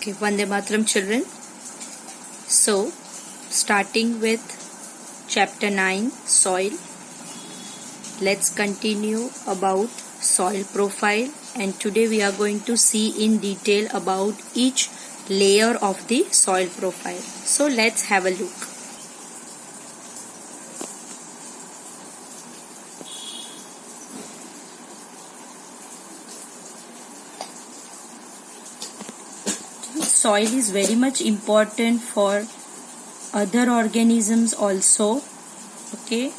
Okay, Vande Mataram children. So, starting with chapter 9, soil. Let's continue about soil profile, and today we are going to see in detail about each layer of the soil profile. So, let's have a look. Soil is very much important for other organisms also. Okay,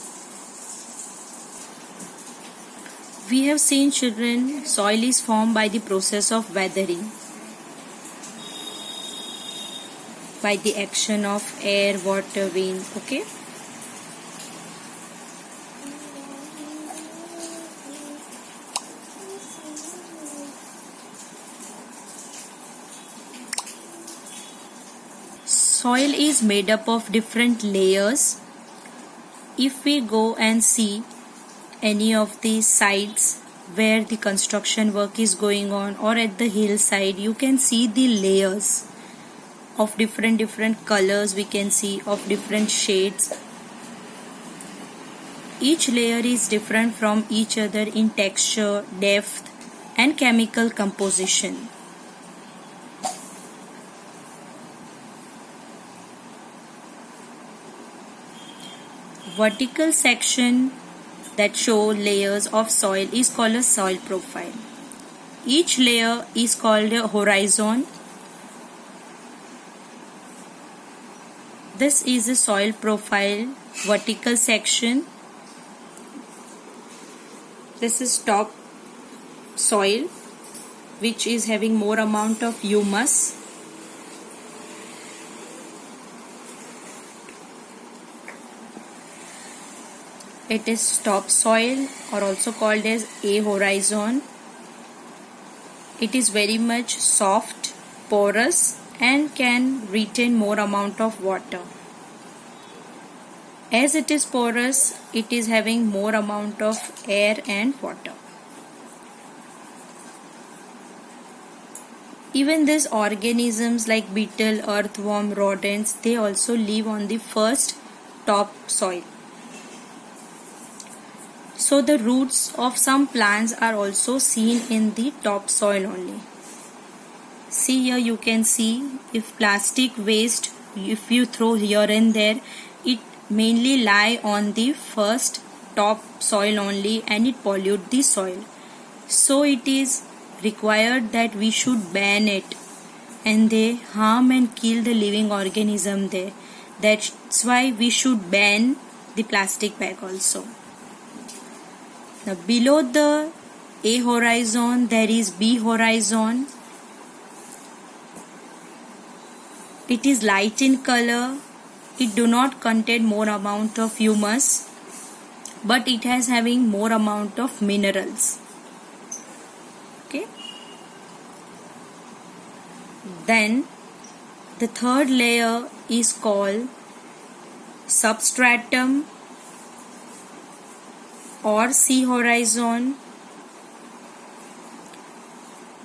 we have seen children, soil is formed by the process of weathering, by the action of air, water, wind. Okay, soil is made up of different layers. If we go and see any of the sites where the construction work is going on, or at the hillside, you can see the layers of different colors. We can see of different shades. Each layer is different from each other in texture, depth and chemical composition. Vertical section that show layers of soil is called a soil profile. Each layer is called a horizon. This is a soil profile vertical section. This is top soil, which is having more amount of humus. It is topsoil, or also called as a horizon. It is very much soft, porous and can retain more amount of water. As it is porous, it is having more amount of air and water. Even these organisms like beetle, earthworm, rodents, they also live on the first top soil. So the roots of some plants are also seen in the topsoil only. See here, you can see if plastic waste, if you throw here and there, it mainly lie on the first top soil only and it pollute the soil. So it is required that we should ban it, and they harm and kill the living organism there. That's why we should ban the plastic bag also. Now below the A horizon there is B horizon. It is light in color. It do not contain more amount of humus, but it has having more amount of minerals. Okay. Then the third layer is called substratum or C horizon.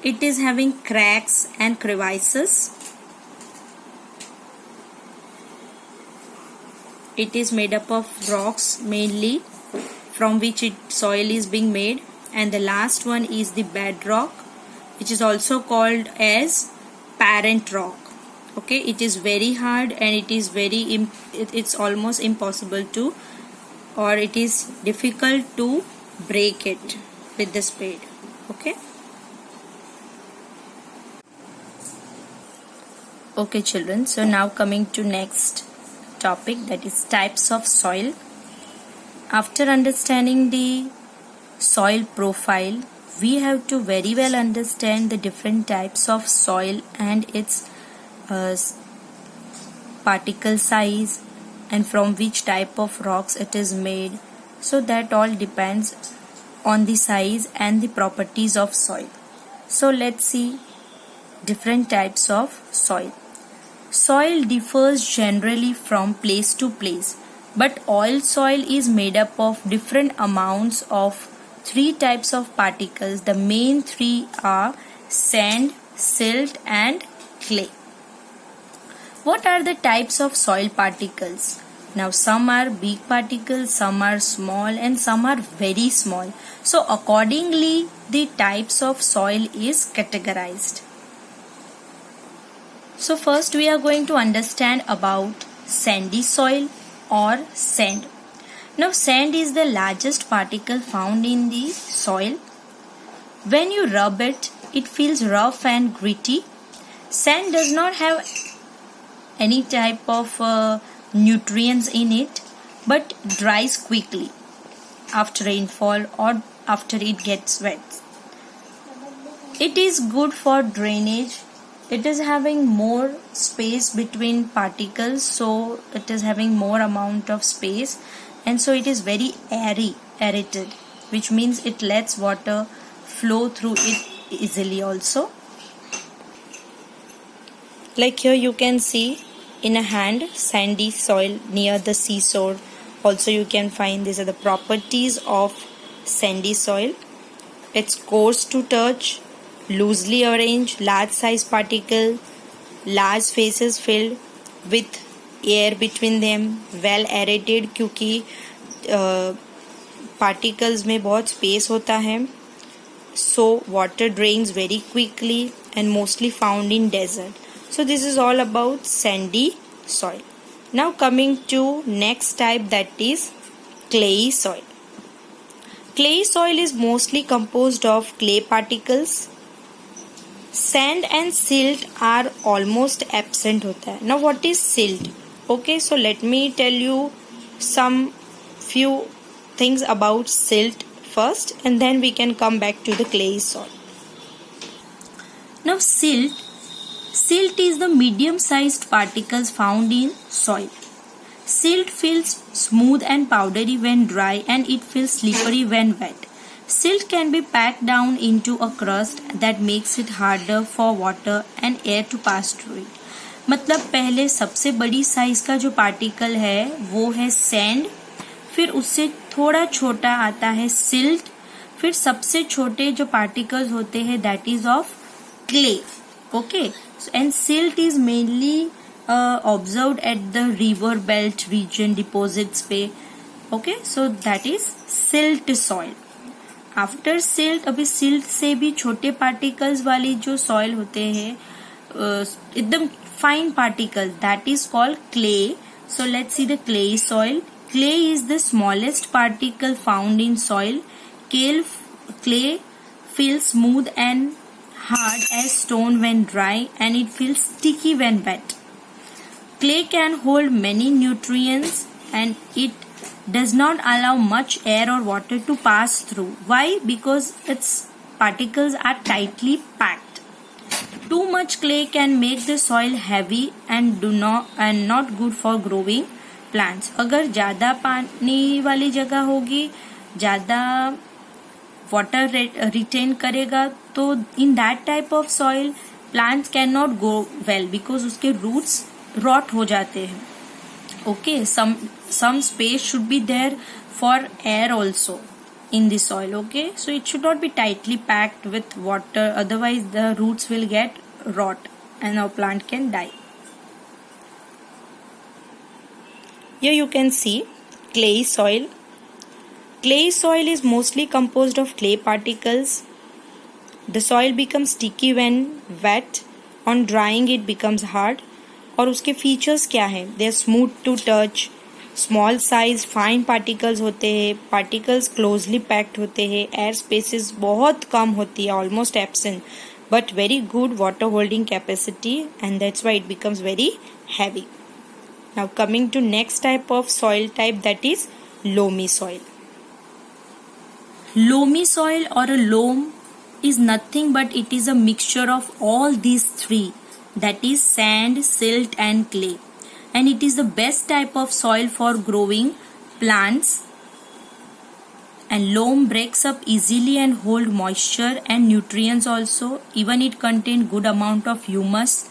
It is having cracks and crevices. It is made up of rocks mainly, from which soil is being made. And the last one is the bedrock, which is also called as parent rock. Okay, it is very hard and it is it's almost impossible to, or it is difficult to break it with the spade. Okay. Okay children, so now coming to next topic, that is types of soil. After understanding the soil profile, we have to very well understand the different types of soil and its particle size, and from which type of rocks it is made. So that all depends on the size and the properties of soil. So let's see different types of soil. Soil differs generally from place to place, but all soil is made up of different amounts of three types of particles. The main three are sand, silt and clay. What are the types of soil particles? Now some are big particles, some are small, and some are very small. So accordingly the types of soil is categorized. So first we are going to understand about sandy soil or sand. Now sand is the largest particle found in the soil. When you rub it, it feels rough and gritty. Sand does not have any type of nutrients in it, but dries quickly after rainfall or after it gets wet. It is good for drainage. It is having more space between particles, so it is having more amount of space, and so it is very aerated, which means it lets water flow through it easily also. Like here you can see in a hand sandy soil near the seashore. Also you can find these are the properties of sandy soil. It's coarse to touch, loosely arranged, large size particle, large spaces filled with air between them, well aerated क्योंकि particles में बहुत space होता है. So water drains very quickly and mostly found in desert. So this is all about sandy soil. Now coming to next type, that is clayey soil. Clayey soil is mostly composed of clay particles. Sand and silt are almost absent होता है. Now what is silt? Okay, so let me tell you some few things about silt first, and then we can come back to the clayey soil. Now silt is the medium-sized particles found in soil. Silt feels smooth and powdery when dry, and it feels slippery when wet. Silt can be packed down into a crust that makes it harder for water and air to pass through it. मतलब पहले सबसे बड़ी size का जो particle है वो है sand, फिर उससे थोड़ा छोटा आता है सिल्ट, फिर सबसे छोटे जो पार्टिकल्स होते हैं that is of clay. Okay, and silt is mainly observed at the river belt region deposits पे. Okay, so that is silt soil. After silt, अभी सिल्ट से भी छोटे पार्टिकल्स वाली जो सॉइल होते हैं एकदम fine particles, that is called clay. So let's see the clayey soil. Clay is the smallest particle found in soil. Clay feels smooth and hard as stone when dry, and it feels sticky when wet. Clay can hold many nutrients, and it does not allow much air or water to pass through. Why? Because its particles are tightly packed. Too much clay can make the soil heavy and not good for growing plants. अगर ज़्यादा पानी वाली जगह होगी, ज़्यादा water retain करेगा, तो in that type of soil plants can not go well because उसके रूट्स रॉट हो जाते हैं. Okay, some space should be there for air also in the soil. Okay, so it should not be tightly packed with water, otherwise the roots will get rot and our plant can die. Here you can see clayey soil. Clayey soil is mostly composed of clay particles. The soil becomes sticky when wet. On drying it becomes hard. और उसके features क्या हैं? They are smooth to touch, small size, fine particles होते हैं, particles closely packed होते हैं, air spaces बहुत कम होती है, almost absent, but very good water holding capacity, and that's why it becomes very heavy. Now coming to next type of soil type, that is loamy soil. Loamy soil or a loam is nothing but it is a mixture of all these three, that is sand, silt and clay, and it is the best type of soil for growing plants. And loam breaks up easily and hold moisture and nutrients also. Even it contains good amount of humus,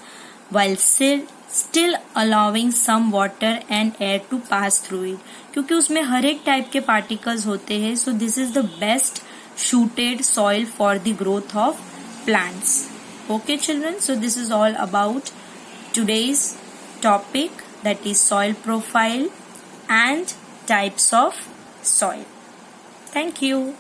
while still allowing some water and air to pass through it. क्योंकि उसमें हर एक type के particles होते हैं, so this is the best suited soil for the growth of plants. Okay children, so this is all about today's topic, that is soil profile and types of soil. Thank you.